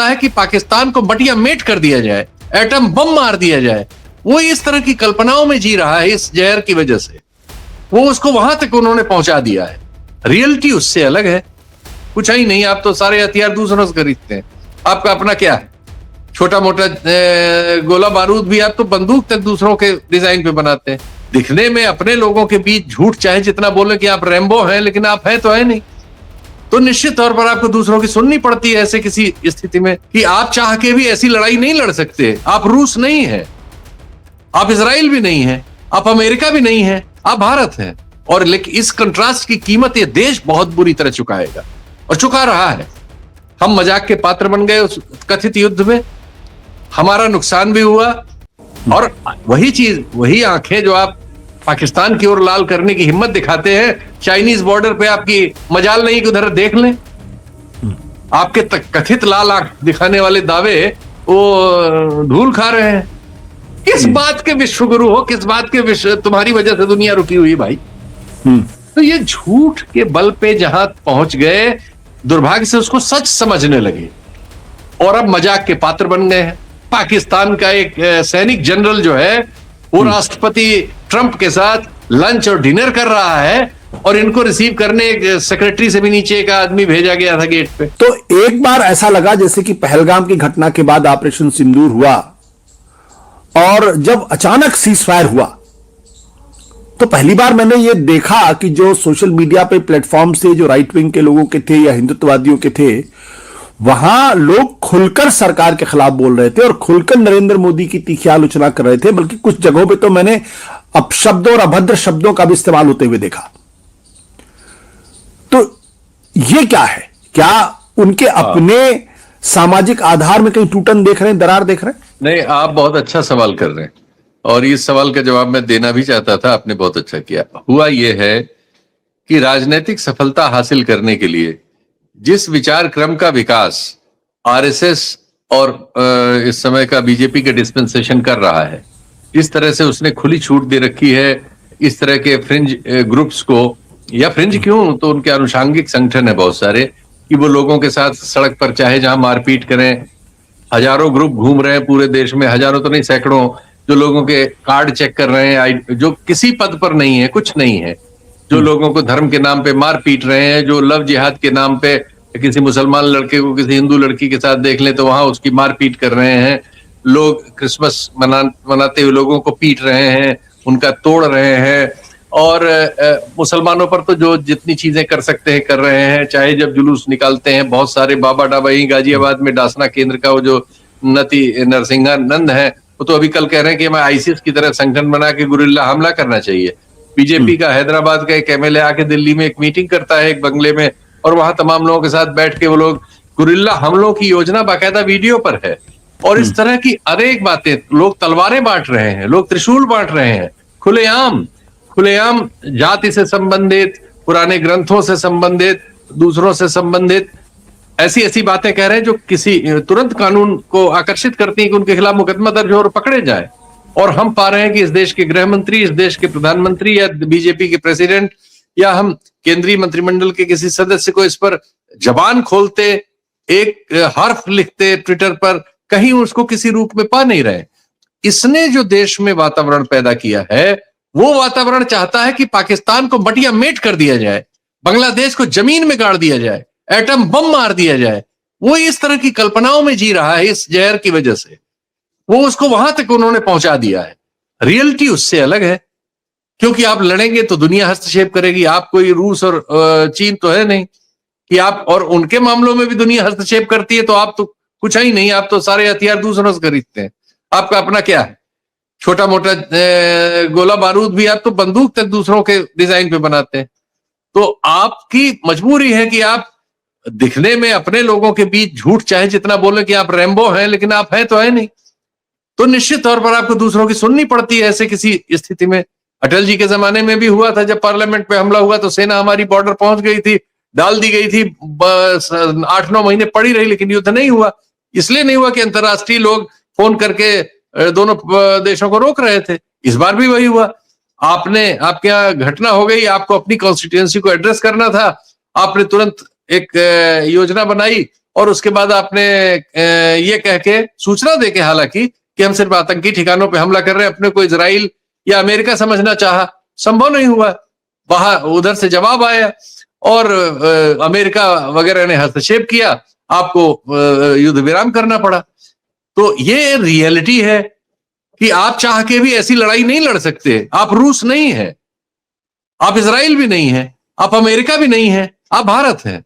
चाहता है कि पाकिस्तान को बटिया मेट कर दिया जाए, एटम बम मार दिया जाए। वो इस तरह की कल्पनाओं में जी रहा है इस जहर की वजह से। वो उसको वहां तक उन्होंने पहुंचा दिया है। रियलिटी उससे अलग है। कुछ ही नहीं, आप तो सारे हथियार दूसरों से खरीदते हैं। आपका अपना क्या है? छोटा मोटा गोला बारूद भी आप तो बंदूक तक दूसरों के डिजाइन पे बनाते हैं। दिखने में अपने लोगों के बीच झूठ चाहे जितना बोले कि आप रैम्बो हैं, लेकिन आप हैं तो है नहीं। तो निश्चित तौर पर आपको दूसरों की सुननी पड़ती है ऐसे किसी स्थिति में कि आप चाह के भी ऐसी लड़ाई नहीं लड़ सकते। आप रूस नहीं है, आप इजराइल भी नहीं है, आप अमेरिका भी नहीं है, आप भारत हैं। और लेकिन इस कंट्रास्ट की कीमत ये देश बहुत बुरी तरह चुकाएगा और चुका रहा है। हम मजाक के पात्र बन गए उस कथित युद्ध में, हमारा नुकसान भी हुआ। और वही चीज, वही आंखें जो आप पाकिस्तान की ओर लाल करने की हिम्मत दिखाते हैं, चाइनीज बॉर्डर पे आपकी मजाल नहीं कि उधर देख लें। आपके कथित लाल आंख दिखाने वाले दावे वो धूल खा रहे हैं। किस बात के विश्वगुरु हो, किस बात के विश्व, तुम्हारी वजह से दुनिया रुकी हुई भाई। तो ये झूठ के बल पे जहां पहुंच गए, दुर्भाग्य से उसको सच समझने लगे और अब मजाक के पात्र बन गए हैं। पाकिस्तान का एक सैनिक जनरल जो है वो राष्ट्रपति ट्रंप के साथ लंच और डिनर कर रहा है और इनको रिसीव करने एक सेक्रेटरी से भी नीचे एक आदमी भेजा गया था गेट पे। तो एक बार ऐसा लगा जैसे कि पहलगाम की घटना के बाद ऑपरेशन सिंदूर हुआ और जब अचानक सीज फायर हुआ तो पहली बार मैंने यह देखा कि जो सोशल मीडिया पे प्लेटफॉर्म से जो राइट विंग के लोगों के थे या हिंदुत्ववादियों के थे, वहां लोग खुलकर सरकार के खिलाफ बोल रहे थे और खुलकर नरेंद्र मोदी की तीखी आलोचना कर रहे थे। बल्कि कुछ जगहों पे तो मैंने अपशब्दों और अभद्र शब्दों का भी इस्तेमाल होते हुए देखा। तो ये क्या है? क्या उनके अपने सामाजिक आधार में कहीं टूटन देख रहे हैं, दरार देख रहे हैं? नहीं, आप बहुत अच्छा सवाल कर रहे हैं और इस सवाल का जवाब मैं देना भी चाहता था। आपने बहुत अच्छा किया। हुआ यह है कि राजनीतिक सफलता हासिल करने के लिए जिस विचार क्रम का विकास आरएसएस और इस समय का बीजेपी के डिस्पेंसेशन कर रहा है, जिस तरह से उसने खुली छूट दे रखी है इस तरह के फ्रिंज ग्रुप्स को, या फ्रिंज क्यों, तो उनके अनुषांगिक संगठन है बहुत सारे, कि वो लोगों के साथ सड़क पर चाहे जहां मारपीट करें। हजारों ग्रुप घूम रहे हैं पूरे देश में, हजारों तो नहीं सैकड़ों, जो लोगों के कार्ड चेक कर रहे हैं, जो किसी पद पर नहीं है, कुछ नहीं है, जो लोगों को धर्म के नाम पे मार पीट रहे हैं, जो लव जिहाद के नाम पे किसी मुसलमान लड़के को किसी हिंदू लड़की के साथ देख लें तो वहां उसकी मार पीट कर रहे हैं। लोग क्रिसमस मनाते हुए लोगों को पीट रहे हैं, उनका तोड़ रहे हैं। और मुसलमानों पर तो जो जितनी चीजें कर सकते हैं कर रहे हैं। चाहे जब जुलूस निकालते हैं बहुत सारे, बाबा डाबा ही गाजियाबाद में डासना केंद्र का वो जो नती नरसिंहानंद है, वो तो अभी कल कह रहे हैं कि हमें आईसिस की तरह संगठन बना के गुरिल्ला हमला करना चाहिए। बीजेपी का हैदराबाद का एक एमएलए आके दिल्ली में एक मीटिंग करता है एक बंगले में, और वहां तमाम लोगों के साथ बैठ के वो लोग गुरिल्ला हमलों की योजना बाकायदा वीडियो पर है। और इस तरह की अनेक बातें, लोग तलवारें बांट रहे हैं, लोग त्रिशूल बांट रहे हैं, खुलेआम जाति से संबंधित, पुराने ग्रंथों से संबंधित, दूसरों से संबंधित ऐसी ऐसी बातें कह रहे हैं जो किसी तुरंत कानून को आकर्षित करती हैं कि उनके खिलाफ मुकदमा दर्ज हो और पकड़े जाए। और हम पा रहे हैं कि इस देश के गृह मंत्री, इस देश के प्रधानमंत्री या बीजेपी के प्रेसिडेंट या हम केंद्रीय मंत्रिमंडल के किसी सदस्य को इस पर जबान खोलते, एक हर्फ लिखते ट्विटर पर, कहीं उसको किसी रूप में पा नहीं रहे। इसने जो देश में वातावरण पैदा किया है, वो वातावरण चाहता है कि पाकिस्तान को बटिया मेट कर दिया जाए, बांग्लादेश को जमीन में गाड़ दिया जाए, एटम बम मार दिया जाए। वो इस तरह की कल्पनाओं में जी रहा है इस जहर की वजह से। वो उसको वहां तक उन्होंने पहुंचा दिया है। रियलिटी उससे अलग है, क्योंकि आप लड़ेंगे तो दुनिया हस्तक्षेप करेगी। आप कोई रूस और चीन तो है नहीं कि आप, और उनके मामलों में भी दुनिया हस्तक्षेप करती है तो आप तो कुछ ही नहीं, आप तो सारे हथियार दूसरों से खरीदते हैं। आपका अपना क्या है? छोटा मोटा गोला बारूद भी आप तो बंदूक तक दूसरों के डिजाइन पे बनाते हैं। तो आपकी मजबूरी है कि आप दिखने में अपने लोगों के बीच झूठ चाहे जितना बोले कि आप रैम्बो हैं, लेकिन आप हैं तो है नहीं। तो निश्चित तौर पर आपको दूसरों की सुननी पड़ती है ऐसे किसी स्थिति में। अटल जी के जमाने में भी हुआ था, जब पार्लियामेंट पे हमला हुआ तो सेना हमारी बॉर्डर पहुंच गई थी, डाल दी गई थी, 8-9 महीने पड़ी रही, लेकिन युद्ध नहीं हुआ। इसलिए नहीं हुआ कि अंतर्राष्ट्रीय लोग फोन करके दोनों देशों को रोक रहे थे। इस बार भी वही हुआ। आपके यहाँ घटना हो गई, आपको अपनी कॉन्स्टिट्यूएंसी को एड्रेस करना था, आपने तुरंत एक योजना बनाई और उसके बाद आपने ये कह के सूचना देके हालांकि कि हम सिर्फ आतंकी ठिकानों पे हमला कर रहे हैं, अपने को इजराइल या अमेरिका समझना चाहा, संभव नहीं हुआ। बाहर उधर से जवाब आया और अमेरिका वगैरह ने हस्तक्षेप किया, आपको युद्ध विराम करना पड़ा। तो ये रियलिटी है कि आप चाह के भी ऐसी लड़ाई नहीं लड़ सकते। आप रूस नहीं है, आप इजराइल भी नहीं है, आप अमेरिका भी नहीं है, आप भारत है।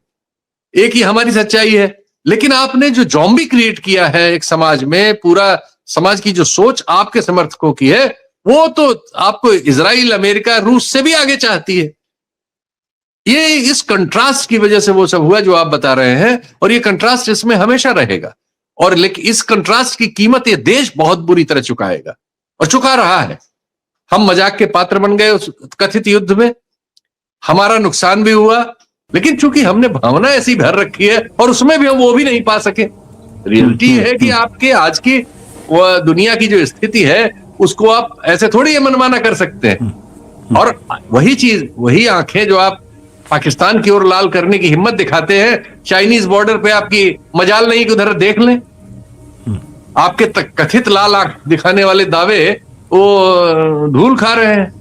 एक ही हमारी सच्चाई है। लेकिन आपने जो जॉम्बी क्रिएट किया है एक समाज में, पूरा समाज की जो सोच आपके समर्थकों की है, वो तो आपको इजराइल, अमेरिका, रूस से भी आगे चाहती है। ये इस कंट्रास्ट की वजह से वो सब हुआ जो आप बता रहे हैं, और ये कंट्रास्ट इसमें हमेशा रहेगा। और लेकिन इस कंट्रास्ट की कीमत ये देश बहुत बुरी तरह चुकाएगा और चुका रहा है। हम मजाक के पात्र बन गए उस कथित युद्ध में, हमारा नुकसान भी हुआ, लेकिन चूंकि हमने भावना ऐसी भर रखी है और उसमें भी हम वो भी नहीं पा सके। रियलिटी है कि आपके आज की दुनिया की जो स्थिति है उसको आप ऐसे थोड़ी मनमाना कर सकते हैं। और वही चीज, वही आंखें जो आप पाकिस्तान की ओर लाल करने की हिम्मत दिखाते हैं, चाइनीज बॉर्डर पे आपकी मजाल नहीं कि उधर देख लें। आपके कथित लाल आंख दिखाने वाले दावे वो धूल खा रहे हैं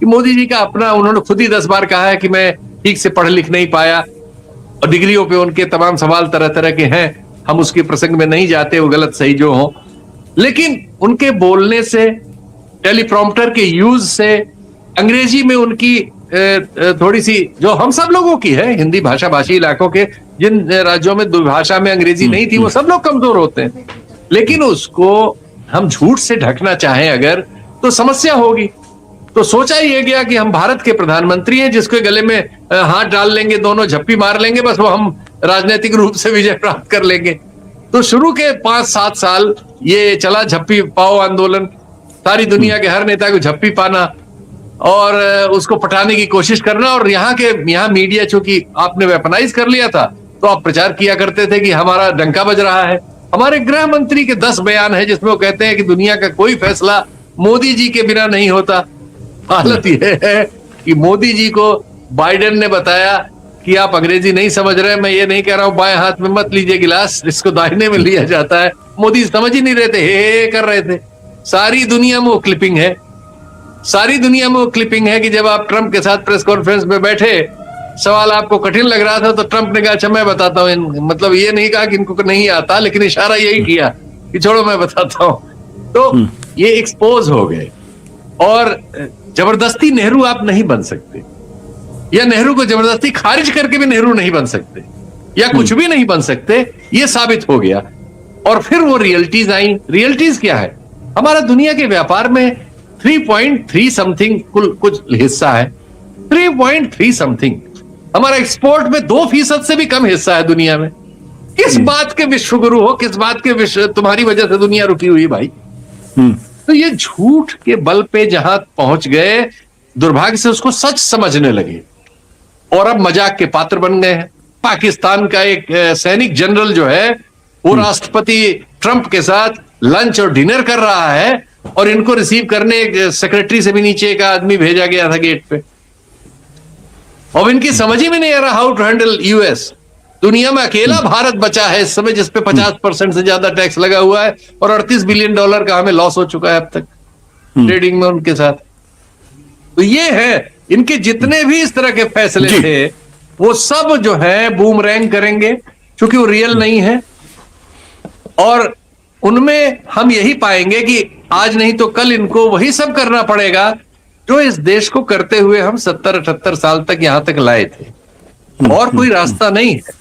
कि मोदी जी का अपना, उन्होंने खुद ही 10 बार कहा है कि मैं ठीक से पढ़ लिख नहीं पाया, और डिग्रियों पे उनके तमाम सवाल तरह तरह के हैं, हम उसके प्रसंग में नहीं जाते, वो गलत सही जो हो। लेकिन उनके बोलने से, टेलीप्रॉम्प्टर के यूज से, अंग्रेजी में उनकी थोड़ी सी जो हम सब लोगों की है, हिंदी भाषा भाषी इलाकों के जिन राज्यों में दुभाषा में अंग्रेजी नहीं थी, वो सब लोग कमजोर होते हैं। लेकिन उसको हम झूठ से ढकना चाहें अगर, तो समस्या होगी। तो सोचा ये गया कि हम भारत के प्रधानमंत्री हैं, जिसके गले में हाथ डाल लेंगे, दोनों झप्पी मार लेंगे, बस वो हम राजनीतिक रूप से विजय प्राप्त कर लेंगे। तो शुरू के 5-7 साल ये चला झप्पी पाओ आंदोलन, सारी दुनिया के हर नेता को झप्पी पाना और उसको पटाने की कोशिश करना। और यहाँ मीडिया चूंकि आपने वेपनाइज कर लिया था, तो आप प्रचार किया करते थे कि हमारा डंका बज रहा है। हमारे गृह मंत्री के 10 बयान है जिसमें वो कहते हैं कि दुनिया का कोई फैसला मोदी जी के बिना नहीं होता। हालत यह है कि मोदी जी को बाइडेन ने बताया कि आप अंग्रेजी नहीं समझ रहे, मैं ये नहीं कह रहा हूं बाएं हाथ में मत लीजिए गिलास, इसको दाहिने में लिया जाता है। मोदी समझ ही नहीं रहे थे, हे कर रहे थे। सारी दुनिया में वो क्लिपिंग है, सारी दुनिया में वो क्लिपिंग है कि जब आप ट्रंप के साथ प्रेस कॉन्फ्रेंस में बैठे, सवाल आपको कठिन लग रहा था, तो ट्रंप ने कहा अच्छा मैं बताता हूं, मतलब ये नहीं कहा कि इनको नहीं आता, लेकिन इशारा यही किया कि छोड़ो मैं बताता हूं। तो ये एक्सपोज हो गए। और जबरदस्ती नेहरू आप नहीं बन सकते, या नेहरू को जबरदस्ती खारिज करके भी नेहरू नहीं बन सकते, या कुछ भी नहीं बन सकते, ये साबित हो गया। और फिर वो रियलिटीज आई। रियलिटीज क्या है? हमारा दुनिया के व्यापार में 3.3 समथिंग कुछ हिस्सा है, 3.3 समथिंग। हमारा एक्सपोर्ट में 2% से भी कम हिस्सा है दुनिया में। किस बात के विश्वगुरु हो, किस बात के विश्व, तुम्हारी वजह से दुनिया रुकी हुई भाई। तो ये झूठ के बल पे जहां पहुंच गए, दुर्भाग्य से उसको सच समझने लगे और अब मजाक के पात्र बन गए हैं। पाकिस्तान का एक सैनिक जनरल जो है वो राष्ट्रपति ट्रंप के साथ लंच और डिनर कर रहा है, और इनको रिसीव करने एक सेक्रेटरी से भी नीचे एक आदमी भेजा गया था गेट पे। अब इनकी समझ ही में नहीं आ रहा हाउ टू हैंडल यूएस। दुनिया में अकेला भारत बचा है इस समय जिसपे 50% से ज्यादा टैक्स लगा हुआ है, और $38 बिलियन का हमें लॉस हो चुका है अब तक ट्रेडिंग में उनके साथ। तो ये है, इनके जितने भी इस तरह के फैसले थे वो सब जो है बूमरैंग करेंगे, क्योंकि वो रियल नहीं है। और उनमें हम यही पाएंगे कि आज नहीं तो कल इनको वही सब करना पड़ेगा जो इस देश को करते हुए हम 70-78 साल तक यहां तक लाए थे, और कोई रास्ता नहीं है।